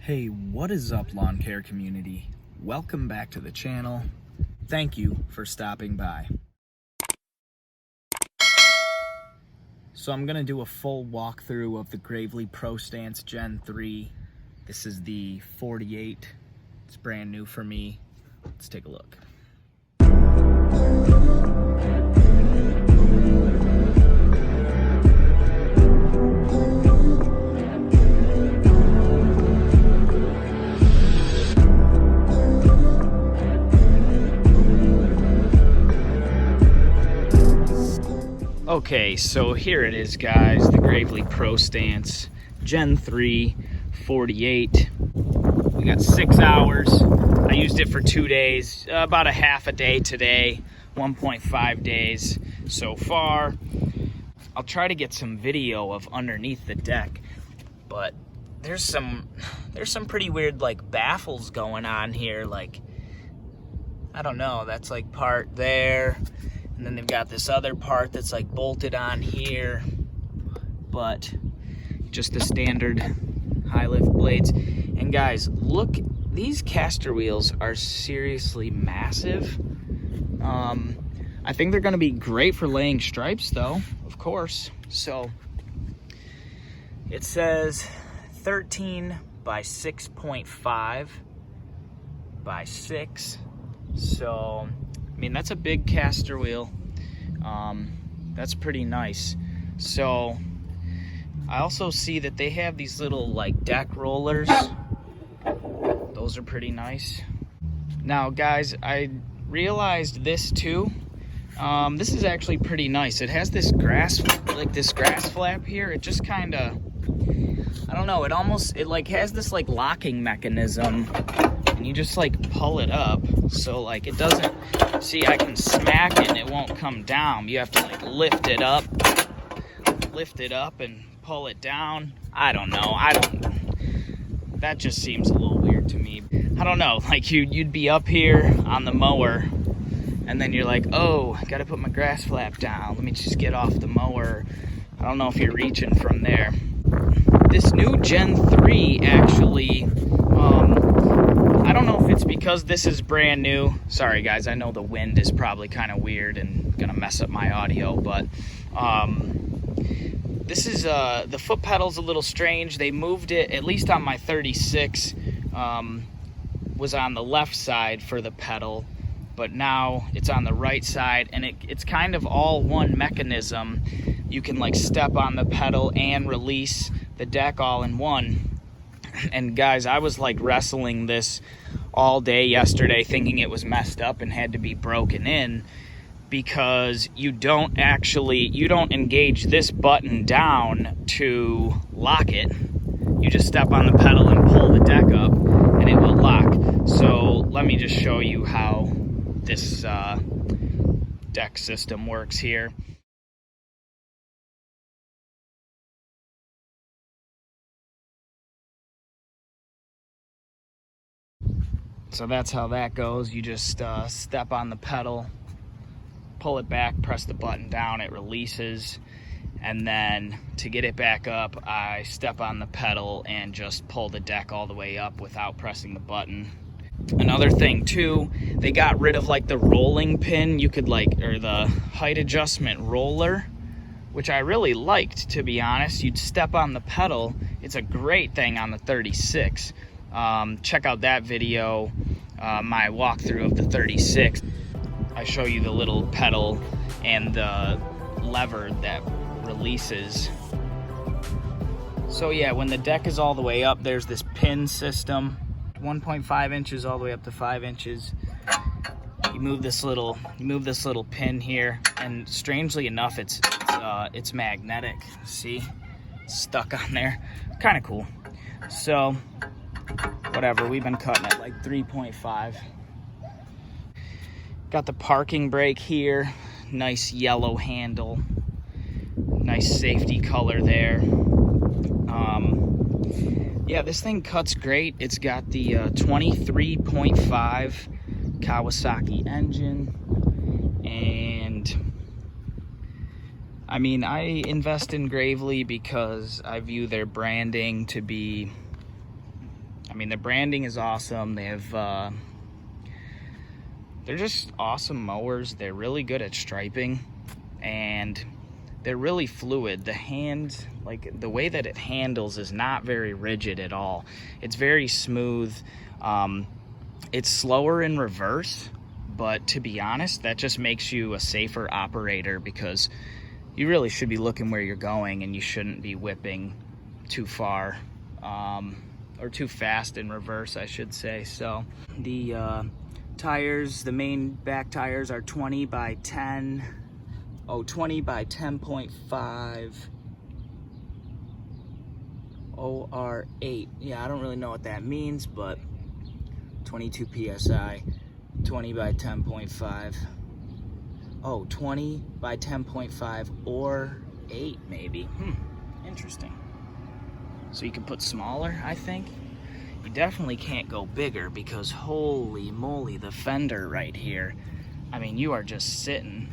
Hey, what is up, lawn care community? Welcome back to the channel. Thank you for stopping by. So I'm gonna do a full walkthrough of the Gravely Pro Stance Gen 3. This is the 48. It's brand new for me. Let's take a look. Okay, so here it is, guys, the Gravely Pro Stance Gen 3 48. We got 6 hours. I used it for 2 days, about a half a day today, 1.5 days so far. I'll try to get some video of underneath the deck, but there's some pretty weird like baffles going on here. Like, I don't know, that's like part there. And then they've got this other part that's like bolted on here, but just the standard high lift blades. And guys, look, these caster wheels are seriously massive. I think they're gonna be great for laying stripes though, of course. So it says 13 by 6.5 by 6. So I mean, that's a big caster wheel. That's pretty nice. So I also see that they have these little like deck rollers. Those are pretty nice. Now guys, I realized this too. This is actually pretty nice. It has this grass flap here. It just kind of, I don't know, it like has this like locking mechanism. And you just like pull it up, so like it doesn't, see, I can smack it and it won't come down. You have to like lift it up and pull it down. I don't know, that just seems a little weird to me. I don't know, like you'd be up here on the mower and then you're like, oh, I gotta put my grass flap down, let me just get off the mower. I don't know if you're reaching from there. This new Gen 3 actually, I don't know if it's because this is brand new. Sorry guys, I know the wind is probably kind of weird and gonna mess up my audio, but this is, the foot pedal's a little strange. They moved it, at least on my 36, was on the left side for the pedal, but now it's on the right side, and it's kind of all one mechanism. You can like step on the pedal and release the deck all in one. And guys, I was like wrestling this all day yesterday thinking it was messed up and had to be broken in, because you don't engage this button down to lock it. You just step on the pedal and pull the deck up and it will lock. So let me just show you how this deck system works here. So that's how that goes. You just step on the pedal, pull it back, press the button down, it releases. And then to get it back up, I step on the pedal and just pull the deck all the way up without pressing the button. Another thing too, they got rid of like the rolling pin, or the height adjustment roller, which I really liked, to be honest. You'd step on the pedal. It's a great thing on the 36. Check out that video, my walkthrough of the 36. I show you the little pedal and the lever that releases. So yeah, when the deck is all the way up, there's this pin system, 1.5 inches all the way up to 5 inches. You move this little pin here, and strangely enough, it's magnetic. See, it's stuck on there. Kind of cool. So whatever, we've been cutting it like 3.5. Got the parking brake here, nice yellow handle, nice safety color there. Yeah, this thing cuts great. It's got the 23.5 Kawasaki engine, and I mean, I invest in Gravely because I view their branding to be I mean, the branding is awesome. They have, they're just awesome mowers. They're really good at striping, and they're really fluid. The hand, like the way that it handles is not very rigid at all. It's very smooth. It's slower in reverse, but to be honest, that just makes you a safer operator, because you really should be looking where you're going, and you shouldn't be whipping too far, or too fast in reverse, I should say. So the tires, the main back tires are 20 by 10. Oh, 20 by 10.5 OR8. Yeah, I don't really know what that means, but 22 PSI, 20 by 10.5. Oh, 20 by 10.5 or 8 maybe. Interesting. So you can put smaller, I think. You definitely can't go bigger, because holy moly, the fender right here. I mean, you are just sitting.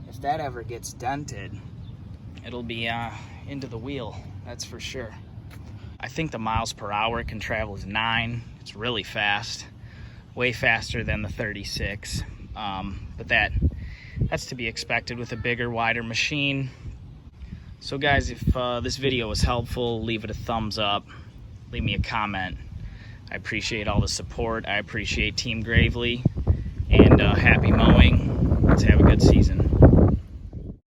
If that ever gets dented, it'll be into the wheel, that's for sure. I think the miles per hour it can travel is 9. It's really fast, way faster than the 36. But that's to be expected with a bigger, wider machine. So guys, if this video was helpful, leave it a thumbs up, leave me a comment. I appreciate all the support. I appreciate Team Gravely, and happy mowing. Let's have a good season.